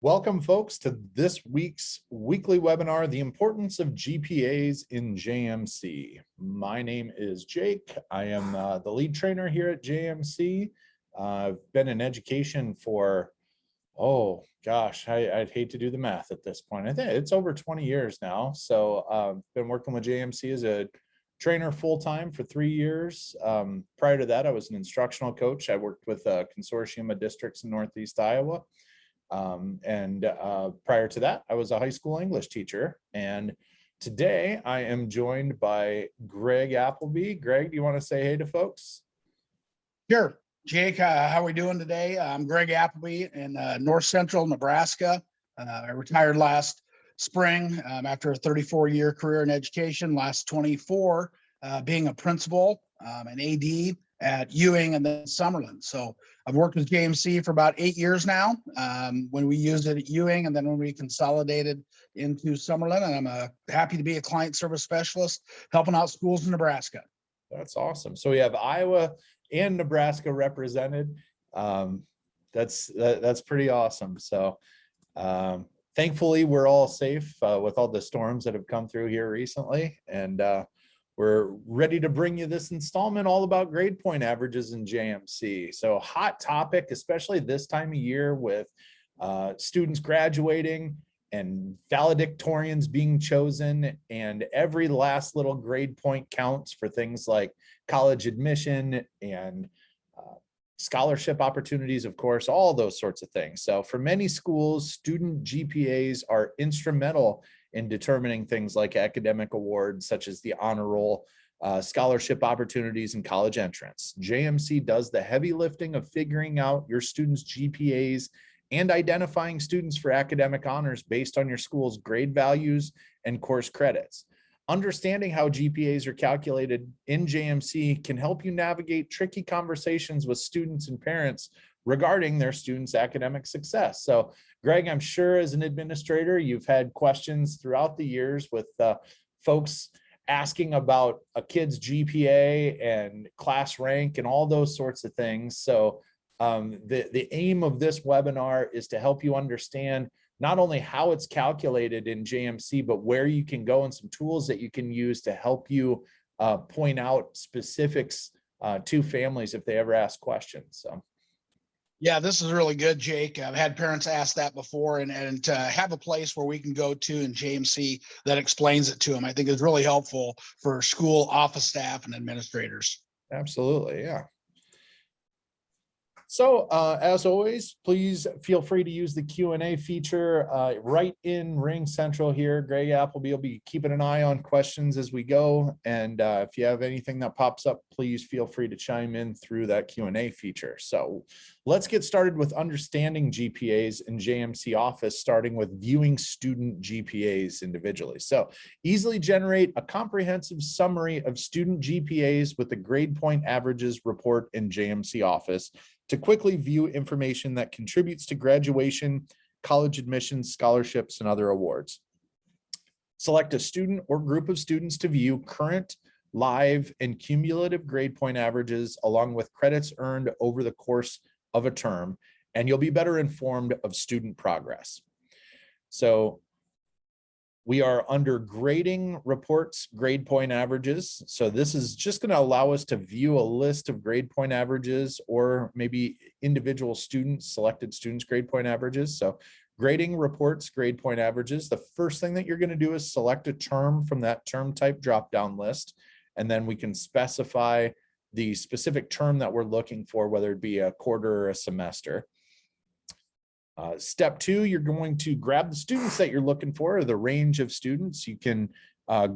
Welcome, folks, to this week's weekly webinar, The Importance of GPAs in JMC. My name is Jake. I am the lead trainer here at JMC. I've been in education for, oh gosh, I'd hate to do the math at this point. I think it's over 20 years now. So I've been working with JMC as a trainer full-time for 3 years. Prior to that, I was an instructional coach. I worked with a consortium of districts in Northeast Iowa. Prior to that, I was a high school English teacher. And today I am joined by Greg Appleby. Greg, do you want to say hey to folks? Sure. Jake, how are we doing today? I'm Greg Appleby in North Central Nebraska. I retired last spring after a 34-year career in education, last 24 being a principal, an AD at Ewing and then Summerlin. So I've worked with JMC for about 8 years now, when we used it at Ewing and then when we consolidated into Summerlin. And I'm happy to be a client service specialist helping out schools in Nebraska. That's awesome. So we have Iowa and Nebraska represented. That's pretty awesome. So thankfully, we're all safe with all the storms that have come through here recently. And we're ready to bring you this installment all about grade point averages in JMC. So hot topic, especially this time of year with students graduating and valedictorians being chosen, and every last little grade point counts for things like college admission and scholarship opportunities, of course, all those sorts of things. So for many schools, student GPAs are instrumental in determining things like academic awards, such as the honor roll, scholarship opportunities, and college entrance. JMC does the heavy lifting of figuring out your students' GPAs and identifying students for academic honors based on your school's grade values and course credits. Understanding how GPAs are calculated in JMC can help you navigate tricky conversations with students and parents regarding their students' academic success. So, Greg, I'm sure as an administrator, you've had questions throughout the years with folks asking about a kid's GPA and class rank and all those sorts of things. So the aim of this webinar is to help you understand not only how it's calculated in JMC, but where you can go and some tools that you can use to help you point out specifics to families if they ever ask questions. So. Yeah, this is really good, Jake. I've had parents ask that before, and to have a place where we can go to in JMC that explains it to them, I think is really helpful for school office staff and administrators. Absolutely, yeah. So as always, please feel free to use the Q&A feature right in Ring Central here. Greg Appleby will be keeping an eye on questions as we go. And if you have anything that pops up, please feel free to chime in through that Q&A feature. So let's get started with understanding GPAs in JMC Office, starting with viewing student GPAs individually. So easily generate a comprehensive summary of student GPAs with the grade point averages report in JMC Office to quickly view information that contributes to graduation, college admissions, scholarships, and other awards. Select a student or group of students to view current, live, and cumulative grade point averages along with credits earned over the course of a term, and you'll be better informed of student progress. So we are under grading reports, grade point averages. So this is just going to allow us to view a list of grade point averages or maybe individual students, selected students' grade point averages. So grading reports, grade point averages. The first thing that you're going to do is select a term from that term type drop-down list. And then we can specify the specific term that we're looking for, whether it be a quarter or a semester. Step 2, you're going to grab the students that you're looking for, or the range of students. You can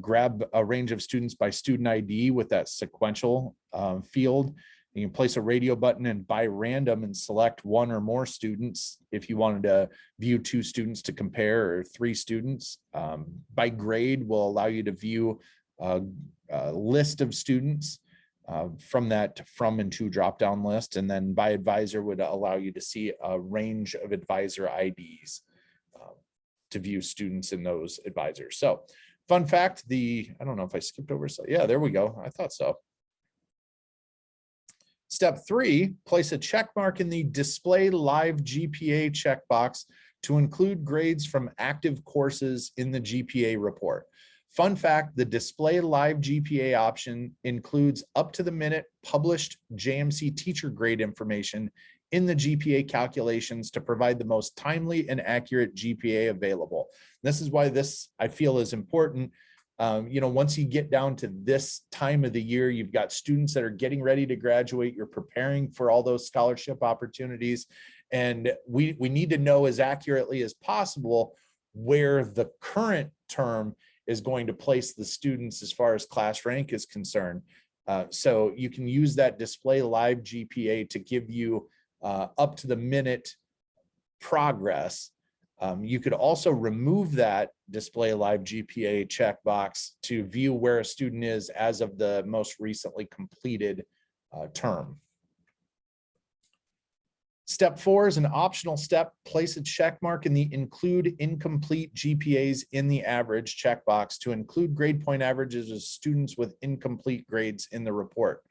grab a range of students by student ID with that sequential field. You can place a radio button and by random and select one or more students. If you wanted to view 2 students to compare or 3 students, by grade will allow you to view a list of students from that from and to drop down list, and then by advisor would allow you to see a range of advisor IDs to view students in those advisors. So fun fact, I don't know if I skipped over, so yeah, there we go. I thought so. Step 3, place a check mark in the display live GPA checkbox to include grades from active courses in the GPA report. Fun fact, the display live GPA option includes up to the minute published JMC teacher grade information in the GPA calculations to provide the most timely and accurate GPA available. This is why this, I feel, is important. Once you get down to this time of the year, you've got students that are getting ready to graduate, you're preparing for all those scholarship opportunities. And we need to know as accurately as possible where the current term is going to place the students as far as class rank is concerned. So you can use that display live GPA to give you up to the minute progress. You could also remove that display live GPA checkbox to view where a student is as of the most recently completed term. Step 4 is an optional step. Place a check mark in the include incomplete GPAs in the average checkbox to include grade point averages of students with incomplete grades in the report.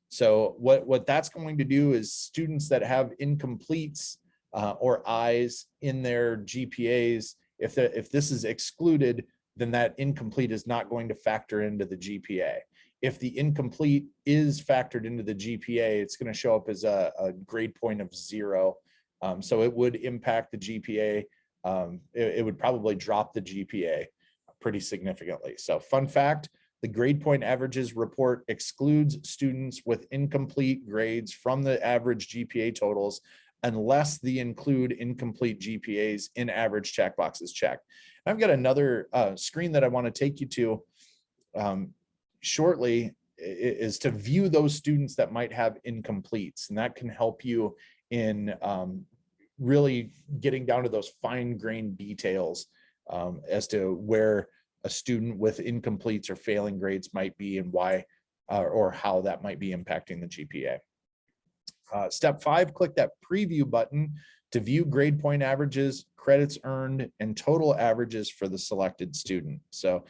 So what that's going to do is students that have incompletes or I's in their GPAs, if this is excluded, then that incomplete is not going to factor into the GPA. If the incomplete is factored into the GPA, it's going to show up as a grade point of 0. So it would impact the GPA. It would probably drop the GPA pretty significantly. So fun fact, the grade point averages report excludes students with incomplete grades from the average GPA totals unless the include incomplete GPAs in average checkbox is checked. I've got another screen that I want to take you to shortly is to view those students that might have incompletes, and that can help you in really getting down to those fine-grained details as to where a student with incompletes or failing grades might be and why or how that might be impacting the GPA. Step 5, click that preview button to view grade point averages, credits earned, and total averages for the selected student. So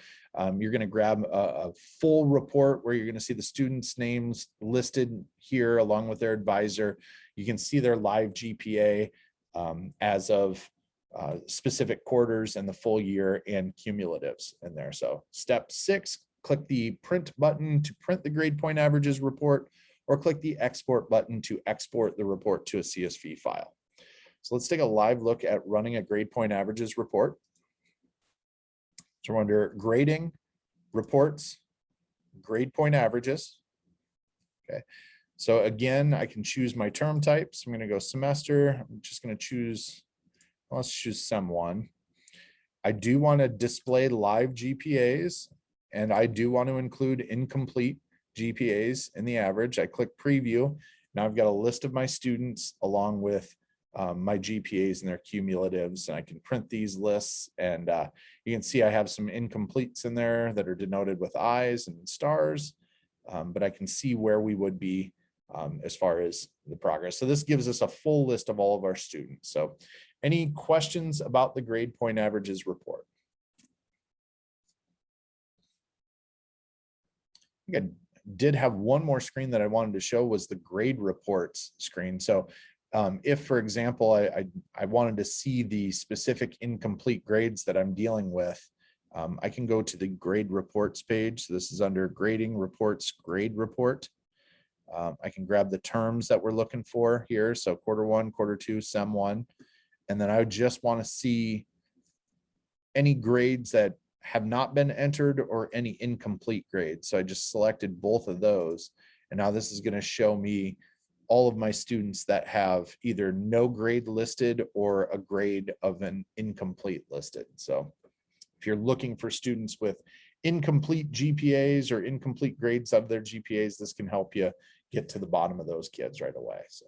you're going to grab a full report where you're going to see the students' names listed here along with their advisor. You can see their live GPA as of specific quarters and the full year and cumulatives in there. So step 6, click the print button to print the grade point averages report, or click the export button to export the report to a CSV file. So let's take a live look at running a grade point averages report. So we're under grading, reports, grade point averages. Okay. So again, I can choose my term types. I'm going to go semester. I'm just going to choose, let's choose Sem1. I do want to display live GPAs, and I do want to include incomplete GPAs in the average. I click preview. Now I've got a list of my students along with my GPAs and their cumulatives, and I can print these lists, and you can see I have some incompletes in there that are denoted with I's and stars, but I can see where we would be as far as the progress. So this gives us a full list of all of our students. So any questions about the grade point averages report? I think I did have one more screen that I wanted to show, was the grade reports screen. So if, for example, I wanted to see the specific incomplete grades that I'm dealing with, I can go to the grade reports page. So this is under grading reports, grade report. I can grab the terms that we're looking for here. So Q1, Q2, Sem1. And then I would just want to see any grades that have not been entered or any incomplete grades. So I just selected both of those. And now this is going to show me all of my students that have either no grade listed or a grade of an incomplete listed. So if you're looking for students with incomplete GPAs or incomplete grades of their GPAs, this can help you get to the bottom of those kids right away. So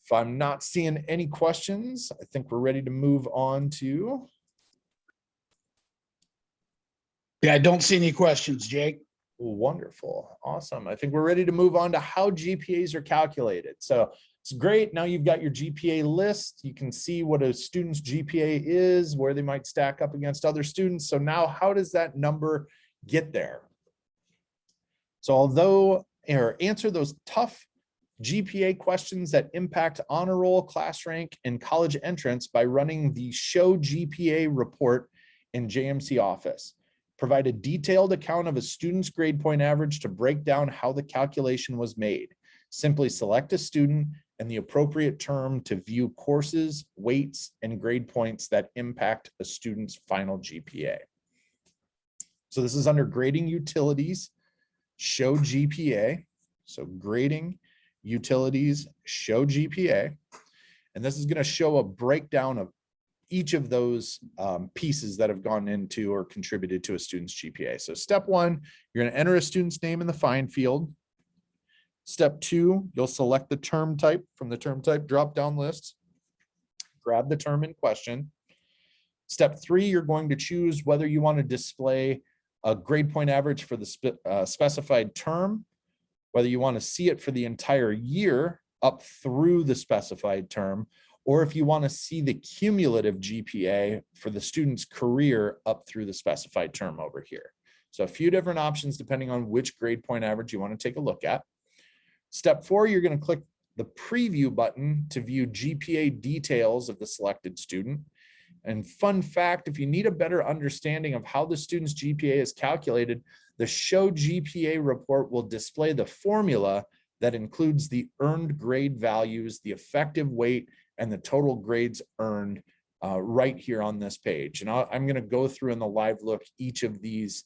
if I'm not seeing any questions, I think we're ready to move on to. Yeah, I don't see any questions, Jake. Wonderful. Awesome. I think we're ready to move on to how GPAs are calculated. So it's great. Now you've got your GPA list. You can see what a student's GPA is, where they might stack up against other students. So now how does that number get there? So although, or answer those tough GPA questions that impact honor roll, class rank, and college entrance by running the Show GPA report in JMC Office. Provide a detailed account of a student's grade point average to break down how the calculation was made. Simply select a student and the appropriate term to view courses, weights, and grade points that impact a student's final GPA. So this is under grading utilities, Show GPA. So grading utilities, Show GPA. And this is going to show a breakdown of each of those pieces that have gone into or contributed to a student's GPA. So step one, you're going to enter a student's name in the find field. Step two, you'll select the term type from the term type drop-down list. Grab the term in question. Step three, you're going to choose whether you want to display a grade point average for the specified term, whether you want to see it for the entire year up through the specified term, or if you want to see the cumulative GPA for the student's career up through the specified term over here. So a few different options depending on which grade point average you want to take a look at. Step four, you're going to click the preview button to view GPA details of the selected student. And fun fact, if you need a better understanding of how the student's GPA is calculated, the Show GPA report will display the formula that includes the earned grade values, the effective weight, and the total grades earned right here on this page. And I'm going to go through in the live look each of these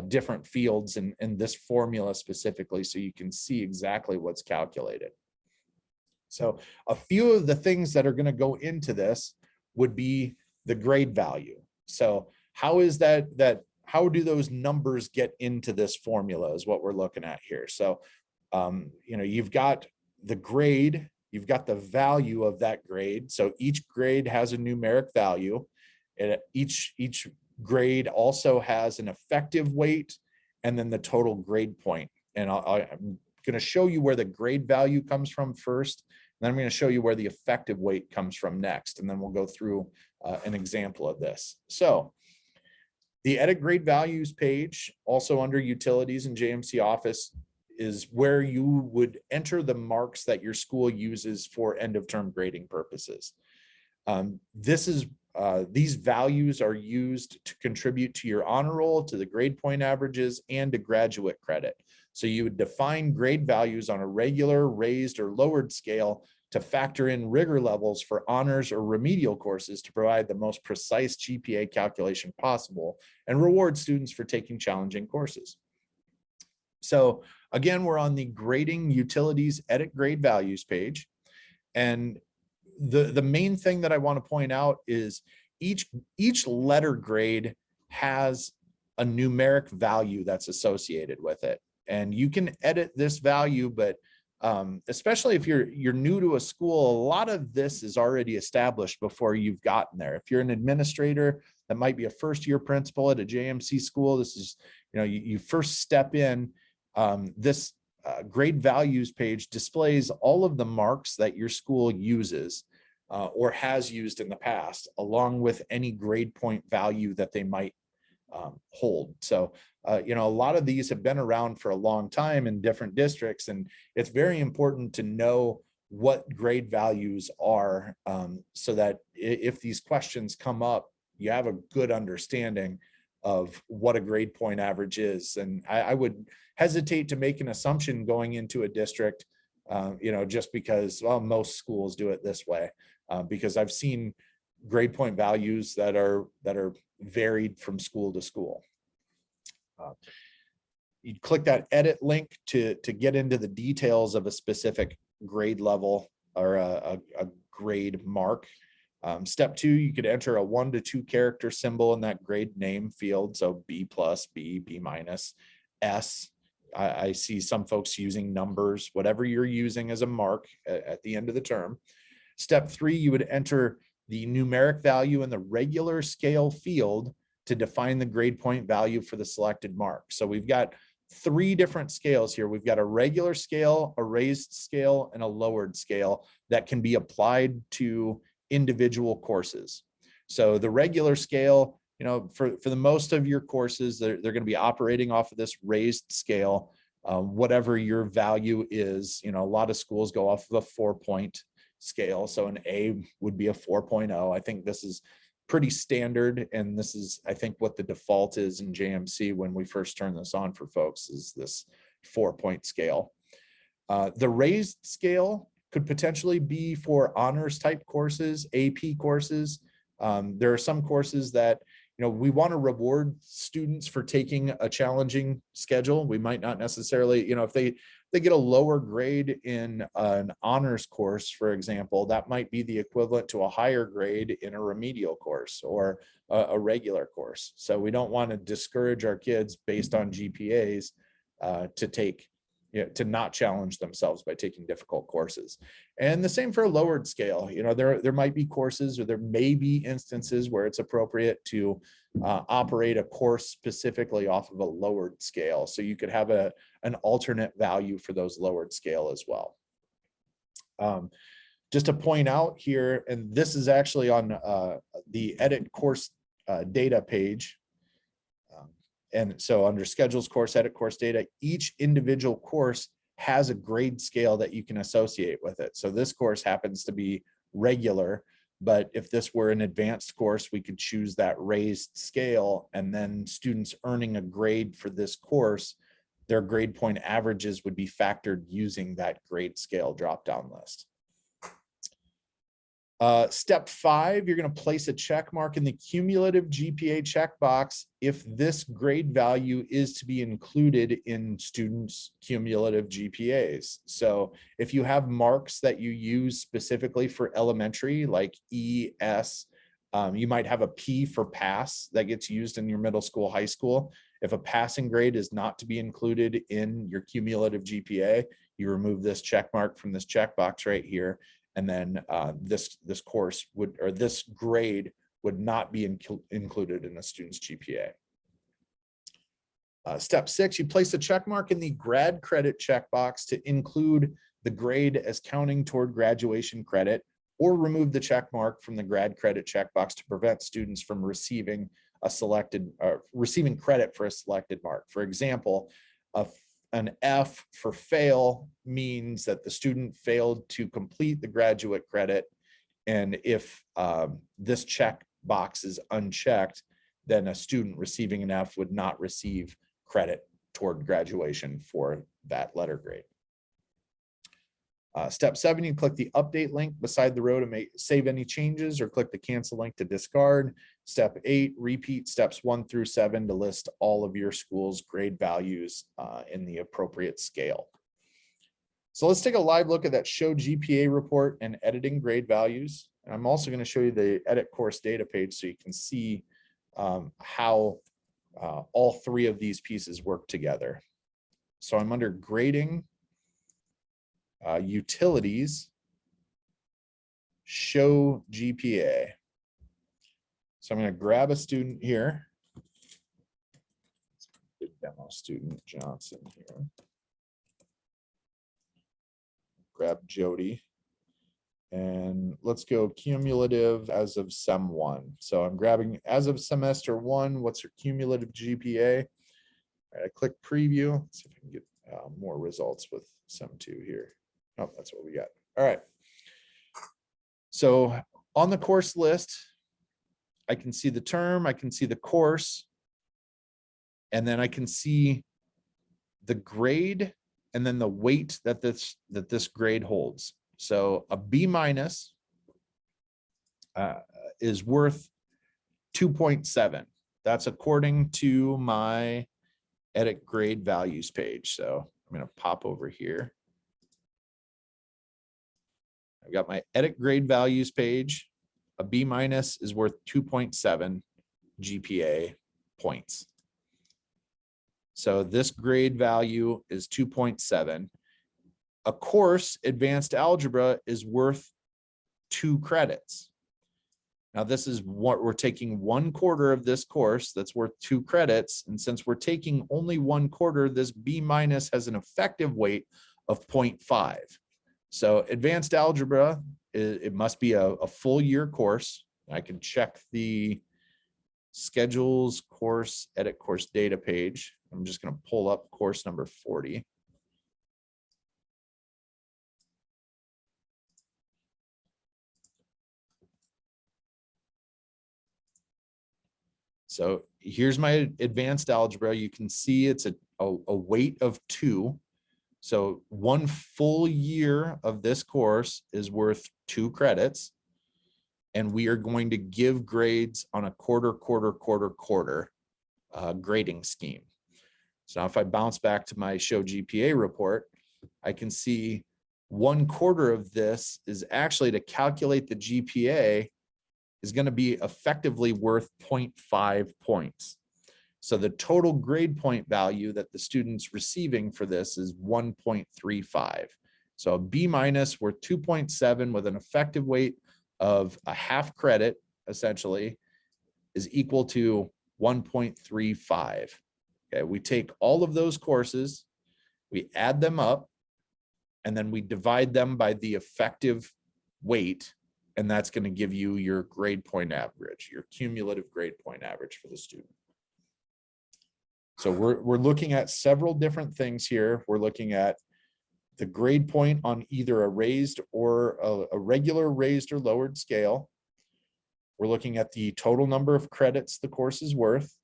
different fields and this formula specifically so you can see exactly what's calculated. So a few of the things that are going to go into this would be the grade value. So how is how do those numbers get into this formula is what we're looking at here. So, you've got the grade, you've got the value of that grade. So each grade has a numeric value, and each grade also has an effective weight and then the total grade point. And I'm going to show you where the grade value comes from first. And then I'm going to show you where the effective weight comes from next. And then we'll go through an example of this. So the edit grade values page, also under utilities in JMC Office, is where you would enter the marks that your school uses for end of term grading purposes. These values are used to contribute to your honor roll, to the grade point averages, and to graduate credit. So you would define grade values on a regular, raised, or lowered scale to factor in rigor levels for honors or remedial courses to provide the most precise GPA calculation possible and reward students for taking challenging courses. So again, we're on the grading utilities edit grade values page. And the main thing that I want to point out is each letter grade has a numeric value that's associated with it. And you can edit this value, but especially if you're new to a school, a lot of this is already established before you've gotten there. If you're an administrator that might be a first-year principal at a JMC school, this is, you first step in, this grade values page displays all of the marks that your school uses or has used in the past, along with any grade point value that they might hold. So, a lot of these have been around for a long time in different districts, and it's very important to know what grade values are so that if these questions come up, you have a good understanding of what a grade point average is. And I would hesitate to make an assumption going into a district, just because, well, most schools do it this way, because I've seen grade point values that are varied from school to school. You click that edit link to get into the details of a specific grade level or a grade mark. Step two, you could enter a 1 to 2 character symbol in that grade name field. So B+, B, B-, S. I see some folks using numbers, whatever you're using as a mark at the end of the term. Step three, you would enter the numeric value in the regular scale field to define the grade point value for the selected mark. So we've got 3 different scales here. We've got a regular scale, a raised scale, and a lowered scale that can be applied to individual courses. So the regular scale, for the most of your courses, they're going to be operating off of this raised scale. whatever your value is. You know, a lot of schools go off of a 4-point scale. So an A would be a 4.0. I think this is pretty standard. And this is, I think, what the default is in JMC when we first turn this on for folks, is this 4-point scale. The raised scale could potentially be for honors type courses, AP courses. There are some courses that, you know, we want to reward students for taking a challenging schedule. We might not necessarily, you know, if they get a lower grade in an honors course, for example, that might be the equivalent to a higher grade in a remedial course or a regular course. So we don't want to discourage our kids based on GPAs to take, you know, to not challenge themselves by taking difficult courses. And the same for a lowered scale. You know, there might be courses, or there may be instances where it's appropriate to operate a course specifically off of a lowered scale. So you could have an alternate value for those lowered scale as well. Just to point out here, and this is actually on the edit course data page. And so under schedules, course, edit course data, each individual course has a grade scale that you can associate with it. So this course happens to be regular, but if this were an advanced course, we could choose that raised scale, and then students earning a grade for this course, their grade point averages would be factored using that grade scale drop-down list. Step 5, you're going to place a check mark in the cumulative GPA checkbox if this grade value is to be included in students' cumulative GPAs. So if you have marks that you use specifically for elementary, like E, S, you might have a P for pass that gets used in your middle school, high school. If a passing grade is not to be included in your cumulative GPA, you remove this check mark from this checkbox right here. And then this course would, or this grade would not be included in the student's GPA. Step 6, you place a check mark in the grad credit checkbox to include the grade as counting toward graduation credit, or remove the check mark from the grad credit checkbox to prevent students from receiving a selected, receiving credit for a selected mark. For example, an F for fail means that the student failed to complete the graduate credit. And if this check box is unchecked, then a student receiving an F would not receive credit toward graduation for that letter grade. Step 7, you click the update link beside the row to save any changes, or click the cancel link to discard. Step 8, repeat steps 1 through 7 to list all of your school's grade values in the appropriate scale. So let's take a live look at that Show GPA report and editing grade values. And I'm also going to show you the edit course data page so you can see how all 3 of these pieces work together. So I'm under grading, utilities, Show GPA. So I'm going to grab a student here. Demo student Johnson here. Grab Jody. And let's go cumulative as of Sem 1. So I'm grabbing as of semester 1, what's your cumulative GPA? All right, I click preview. Let's see if I can get more results with Sem 2 here. Oh, that's what we got. All right. So on the course list, I can see the term, I can see the course, and then I can see the grade and then the weight that this grade holds. So a B minus is worth 2.7. That's according to my edit grade values page. So I'm going to pop over here. I've got my edit grade values page. A B minus is worth 2.7 GPA points. So this grade value is 2.7. A course, advanced algebra, is worth 2 credits. Now this is what we're taking 1/4 of this course that's worth 2 credits. And since we're taking only 1/4, this B minus has an effective weight of 0.5. So advanced algebra, it must be a full year course. I can check the schedules course, edit course data page. I'm just going to pull up course number 40. So here's my advanced algebra. You can see it's a weight of 2. So 1 full year of this course is worth 2 credits. And we are going to give grades on a quarter grading scheme. So now if I bounce back to my Show GPA report, I can see 1/4 of this is actually to calculate the GPA is going to be effectively worth 0.5 points. So the total grade point value that the student's receiving for this is 1.35. So a B- worth 2.7 with an effective weight of a half credit, essentially, is equal to 1.35. Okay, we take all of those courses, we add them up, and then we divide them by the effective weight, and that's going to give you your grade point average, your cumulative grade point average for the student. So we're looking at several different things here. We're looking at the grade point on either a raised or a regular raised or lowered scale. We're looking at the total number of credits the course is worth.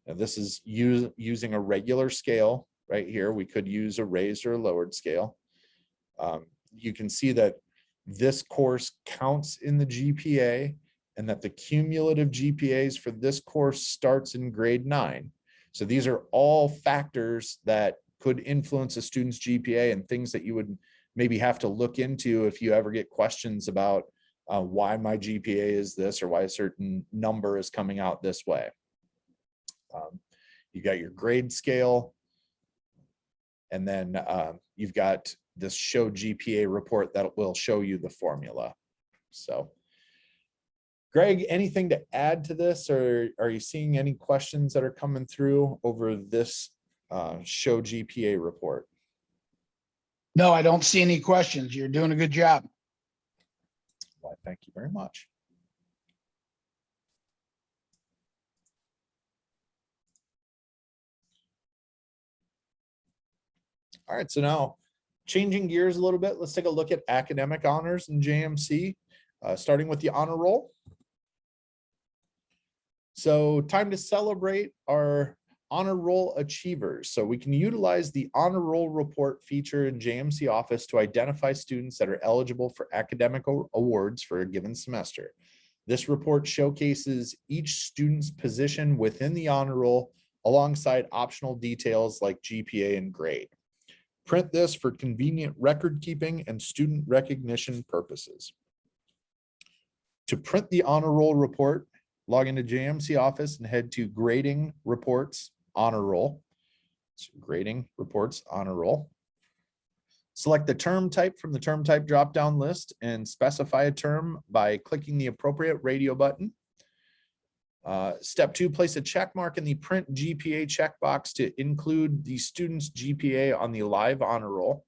Now this is using a regular scale right here. We could use a raised or a lowered scale. You can see that this course counts in the GPA and that the cumulative GPAs for this course starts in grade 9. So these are all factors that could influence a student's GPA and things that you would maybe have to look into if you ever get questions about why my GPA is this or why a certain number is coming out this way. You got your grade scale, and then you've got this Show GPA report that will show you the formula. So Greg, anything to add to this, or are you seeing any questions that are coming through over this Show GPA report? No, I don't see any questions. You're doing a good job. Well, thank you very much. All right, so now changing gears a little bit, let's take a look at academic honors in JMC, starting with the honor roll. So time to celebrate our honor roll achievers. So we can utilize the honor roll report feature in JMC Office to identify students that are eligible for academic awards for a given semester. This report showcases each student's position within the honor roll alongside optional details like GPA and grade. Print this for convenient record keeping and student recognition purposes. To print the honor roll report, log into JMC Office and head to Grading Reports Honor Roll. So Grading Reports Honor Roll. Select the term type from the term type drop-down list and specify a term by clicking the appropriate radio button. Step 2, place a check mark in the print GPA checkbox to include the student's GPA on the live honor roll.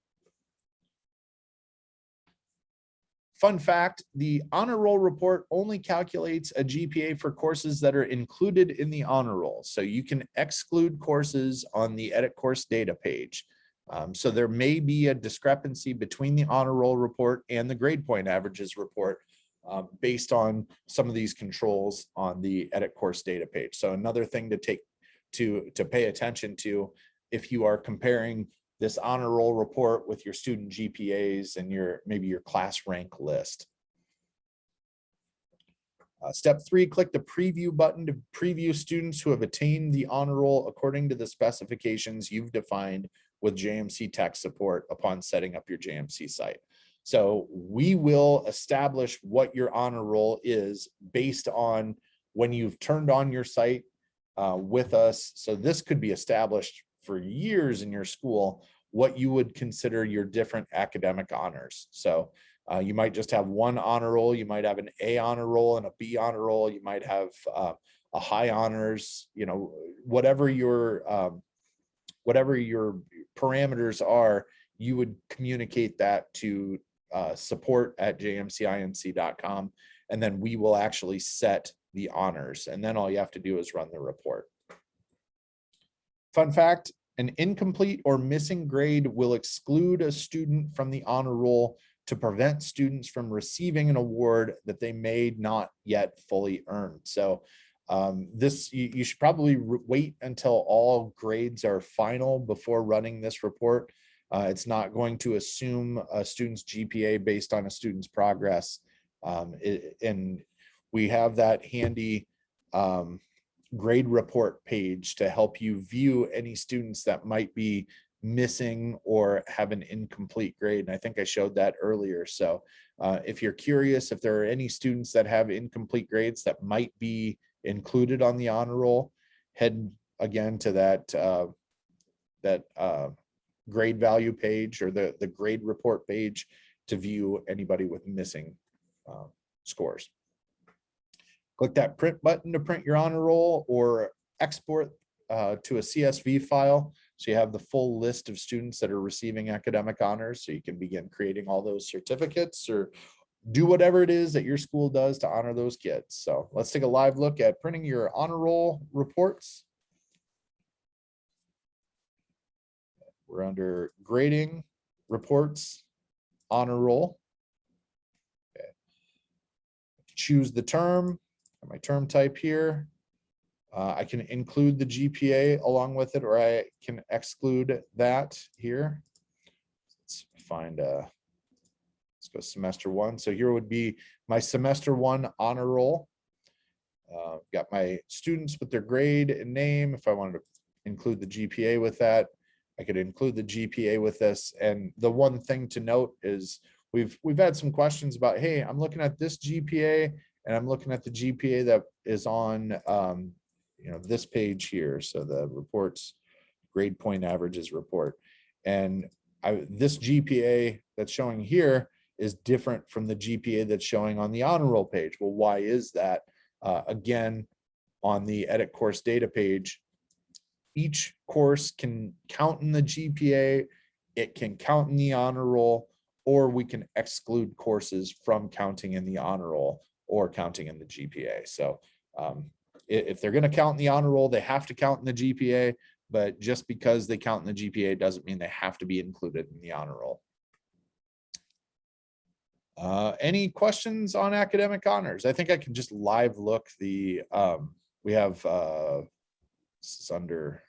Fun fact, the honor roll report only calculates a GPA for courses that are included in the honor roll. So you can exclude courses on the edit course data page. So there may be a discrepancy between the honor roll report and the grade point averages report based on some of these controls on the edit course data page. So another thing to pay attention to if you are comparing this honor roll report with your student GPAs and maybe your class rank list. Step 3, click the preview button to preview students who have attained the honor roll according to the specifications you've defined with JMC Tech support upon setting up your JMC site. So we will establish what your honor roll is based on when you've turned on your site with us. So this could be established for years in your school, what you would consider your different academic honors. So you might just have one honor roll, you might have an A honor roll and a B honor roll, you might have a high honors, you know, whatever your parameters are, you would communicate that to support@jmcinc.com, and then we will actually set the honors, and then all you have to do is run the report. Fun fact, an incomplete or missing grade will exclude a student from the honor roll to prevent students from receiving an award that they may not yet fully earn. So This, you should probably wait until all grades are final before running this report. It's not going to assume a student's GPA based on a student's progress. And we have that handy grade report page to help you view any students that might be missing or have an incomplete grade. And I think I showed that earlier. So if you're curious if there are any students that have incomplete grades that might be included on the honor roll, head again to that grade value page or the grade report page to view anybody with missing scores. Click that print button to print your honor roll or export to a CSV file. So you have the full list of students that are receiving academic honors. So you can begin creating all those certificates or do whatever it is that your school does to honor those kids. So let's take a live look at printing your honor roll reports. We're under grading, reports, honor roll. Okay. Choose the term, my term type here. I can include the GPA along with it, or I can exclude that here. Let's find let's go semester one. So here would be my semester one honor roll. Got my students with their grade and name. If I wanted to include the GPA with that, I could include the GPA with this. And the one thing to note is we've had some questions about, hey, I'm looking at this GPA and I'm looking at the GPA that is on this page here. So the reports, grade point averages report. And this GPA that's showing here is different from the GPA that's showing on the honor roll page. Well, why is that? Again, on the edit course data page, each course can count in the GPA, it can count in the honor roll, or we can exclude courses from counting in the honor roll or counting in the GPA. So if they're going to count in the honor roll, they have to count in the GPA, but just because they count in the GPA doesn't mean they have to be included in the honor roll. Any questions on academic honors? I think I can just live look the, we have, this is under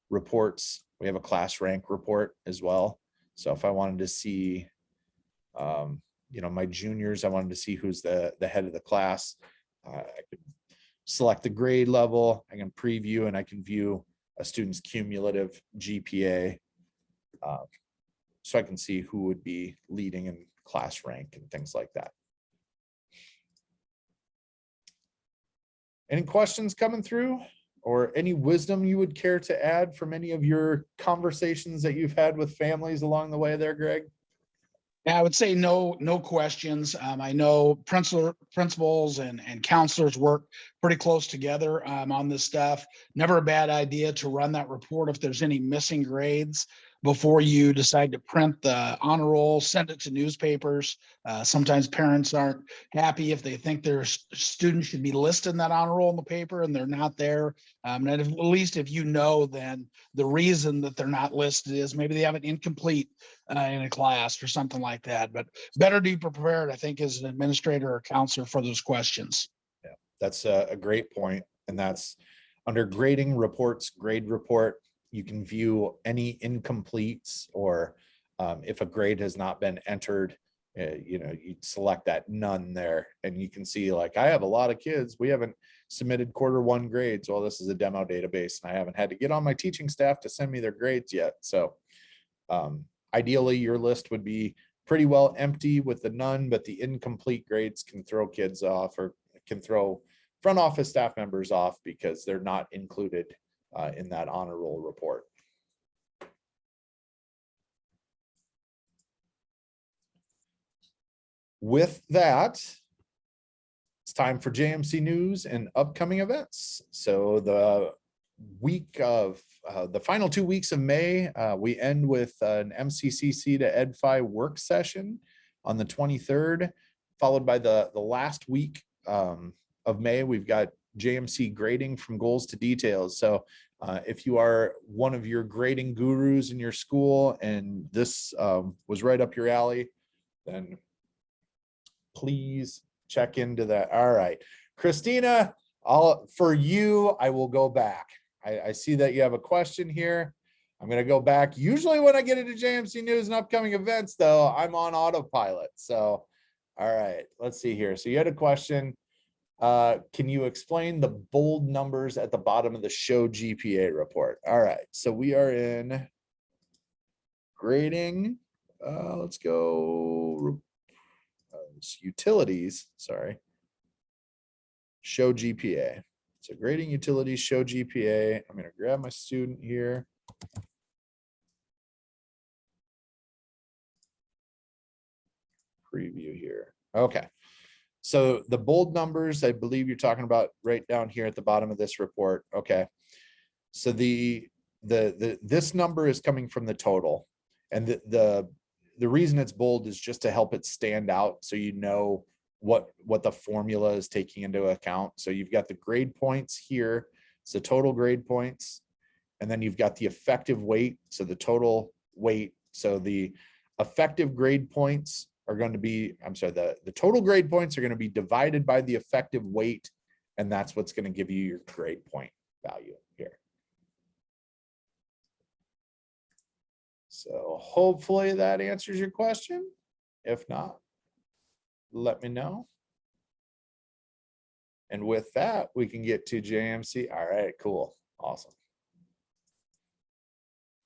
reports. We have a class rank report as well. So if I wanted to see, my juniors, I wanted to see who's the head of the class. I could select the grade level. I can preview and I can view a student's cumulative GPA. So I can see who would be leading in class rank and things like that. Any questions coming through or any wisdom you would care to add from any of your conversations that you've had with families along the way there, Greg? Yeah, I would say no questions. I know principals and counselors work pretty close together on this stuff. Never a bad idea to run that report if there's any missing grades before you decide to print the honor roll, send it to newspapers. Sometimes parents aren't happy if they think their student should be listed in that honor roll in the paper and they're not there. And at least if you know, then the reason that they're not listed is maybe they have an incomplete in a class or something like that. But better to be prepared, I think, as an administrator or counselor for those questions. Yeah, that's a great point. And that's under grading reports, grade report. You can view any incompletes or if a grade has not been entered, you select that none there and you can see like, I have a lot of kids. We haven't submitted quarter one grades. Well, this is a demo database and I haven't had to get on my teaching staff to send me their grades yet. So ideally your list would be pretty well empty with the none, but the incomplete grades can throw kids off or can throw front office staff members off because they're not included in that honor roll report. With that, it's time for JMC news and upcoming events. So the week of the final 2 weeks of May, we end with an MCCC to EdFi work session on the 23rd, followed by the last week of May. We've got JMC grading from goals to details. So if you are one of your grading gurus in your school and this was right up your alley, then please check into that. All right, Christina, For you, I will go back. I see that you have a question here. I'm going to go back. Usually when I get into JMC news and upcoming events, though, I'm on autopilot. So, all right, let's see here. So you had a question. Can you explain the bold numbers at the bottom of the Show GPA report? All right, so we are in grading. Let's go utilities, sorry. Show GPA. So grading utilities, Show GPA. I'm going to grab my student here. Preview here. Okay. So the bold numbers, I believe you're talking about right down here at the bottom of this report. Okay. So this number is coming from the total, and the reason it's bold is just to help it stand out, so you know what the formula is taking into account. So you've got the grade points here, so total grade points, and then you've got the effective weight, so the total weight. So the effective grade points are going to be, I'm sorry, the total grade points are going to be divided by the effective weight, and that's what's going to give you your grade point value here. So hopefully that answers your question. If not, let me know. And with that, we can get to JMC. All right, cool. Awesome.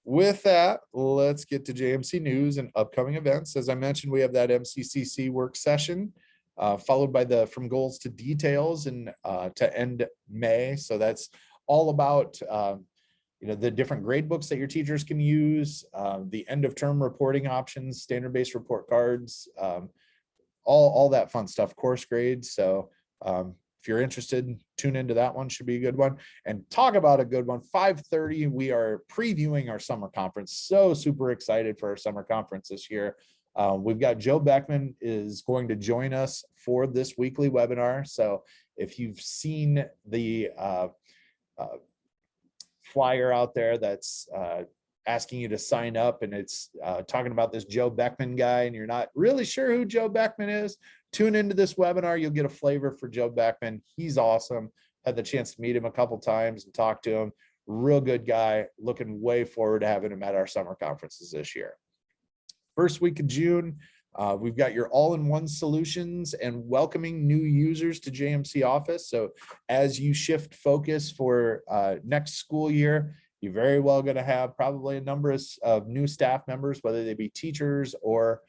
With that, let's get to JMC news and upcoming events. As I mentioned, we have that MCCC work session, followed by the From Goals to Details and to end May. So that's all about the different grade books that your teachers can use, the end of term reporting options, standard-based report cards, all that fun stuff, course grades. So if you're interested, tune into that one. Should be a good one. And talk about a good one. 5:30, we are previewing our summer conference. So super excited for our summer conference this year. We've got Joe Beckman is going to join us for this weekly webinar. So if you've seen the flyer out there that's asking you to sign up, and it's talking about this Joe Beckman guy, and you're not really sure who Joe Beckman is, tune into this webinar. You'll get a flavor for Joe Beckman. He's awesome. Had the chance to meet him a couple times and talk to him. Real good guy. Looking way forward to having him at our summer conferences this year. First week of June, we've got your all-in-one solutions and welcoming new users to JMC Office. So as you shift focus for next school year, you're very well going to have probably a number of new staff members, whether they be teachers or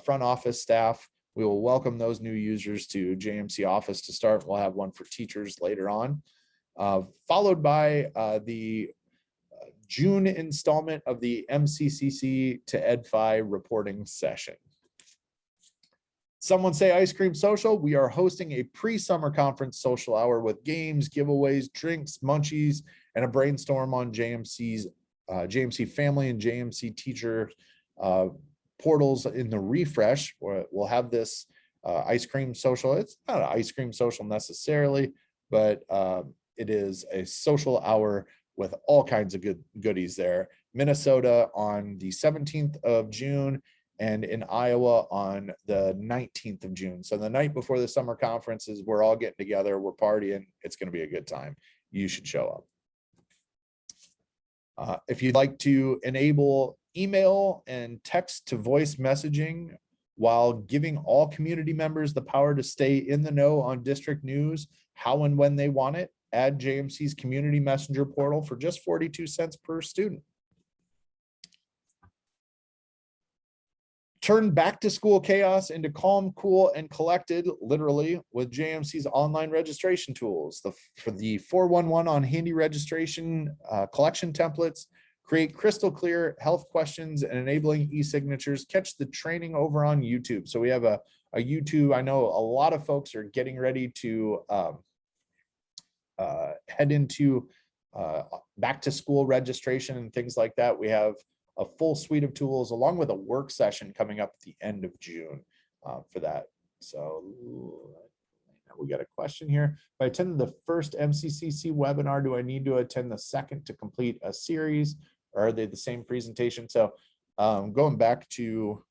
front office staff. We will welcome those new users to JMC Office to start. We'll have one for teachers later on, followed by the June installment of the MCCC to EdFi reporting session. Someone say ice cream social. We are hosting a pre-summer conference social hour with games, giveaways, drinks, munchies, and a brainstorm on JMC's JMC family and JMC teacher portals in the refresh. We'll have this ice cream social. It's not an ice cream social necessarily, but it is a social hour with all kinds of goodies there. Minnesota on the 17th of June and in Iowa on the 19th of June. So the night before the summer conferences, we're all getting together, we're partying. It's going to be a good time. You should show up. If you'd like to enable email and text to voice messaging while giving all community members the power to stay in the know on district news, how and when they want it, add JMC's community messenger portal for just 42 cents per student. Turn back to school chaos into calm, cool, and collected, literally, with JMC's online registration tools. For the 411 on handy registration collection templates, create crystal clear health questions and enabling e-signatures. Catch the training over on YouTube. So we have a YouTube. I know a lot of folks are getting ready to head into back to school registration and things like that. We have a full suite of tools along with a work session coming up at the end of June for that. So we got a question here. If I attended the first MCCC webinar, do I need to attend the second to complete a series, or are they the same presentation? So going back to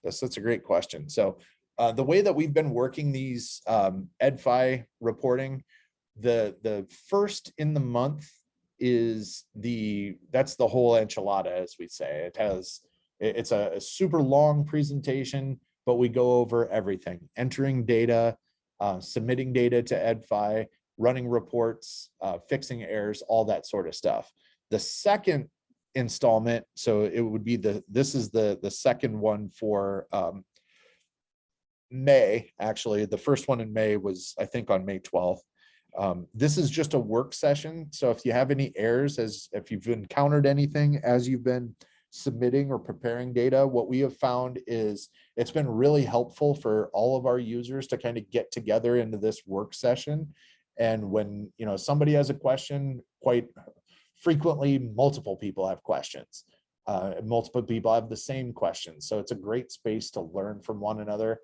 this, that's a great question. So the way that we've been working these EdFi reporting, The first in the month is that's the whole enchilada, as we say. It's a super long presentation, but we go over everything: entering data, submitting data to EdFi, running reports, fixing errors, all that sort of stuff. The second installment, so it would be this is the second one for May. Actually, the first one in May was, I think, on May 12th. This is just a work session. So if you have any errors, if you've encountered anything as you've been submitting or preparing data, what we have found is it's been really helpful for all of our users to kind of get together into this work session. And when, somebody has a question, quite frequently, multiple people have questions. Multiple people have the same questions. So it's a great space to learn from one another.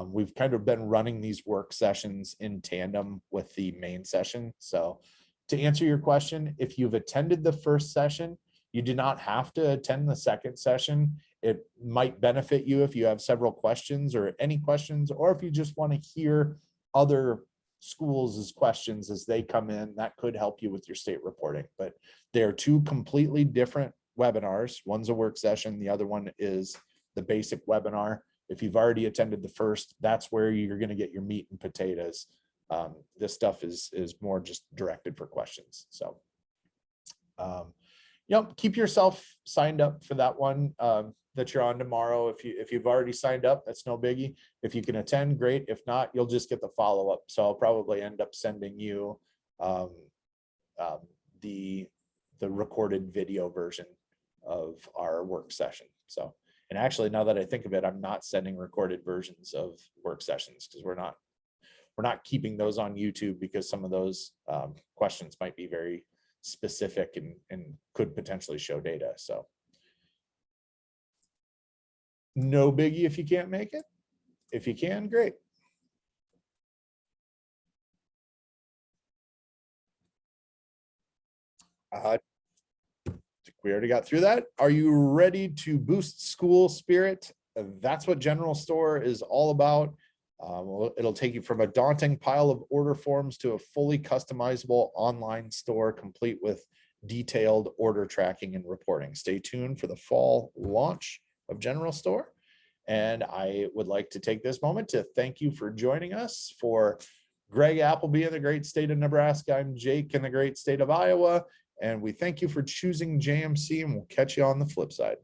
We've kind of been running these work sessions in tandem with the main session. So to answer your question, if you've attended the first session, you do not have to attend the second session. It might benefit you if you have several questions or any questions, or if you just want to hear other schools' questions as they come in, that could help you with your state reporting. But they are two completely different webinars. One's a work session, the other one is the basic webinar. If you've already attended the first, that's where you're going to get your meat and potatoes. This stuff is more just directed for questions. So, keep yourself signed up for that one that you're on tomorrow. If you've already signed up, that's no biggie. If you can attend, great. If not, you'll just get the follow-up. So I'll probably end up sending you the recorded video version of our work session. So. And actually, now that I think of it, I'm not sending recorded versions of work sessions because we're not keeping those on YouTube, because some of those questions might be very specific and could potentially show data. So no biggie if you can't make it. If you can, great. We already got through that. Are you ready to boost school spirit? That's what General Store is all about. It'll take you from a daunting pile of order forms to a fully customizable online store complete with detailed order tracking and reporting. Stay tuned for the fall launch of General Store. And I would like to take this moment to thank you for joining us. For Greg Appleby in the great state of Nebraska, I'm Jake in the great state of Iowa. And we thank you for choosing JMC, and we'll catch you on the flip side.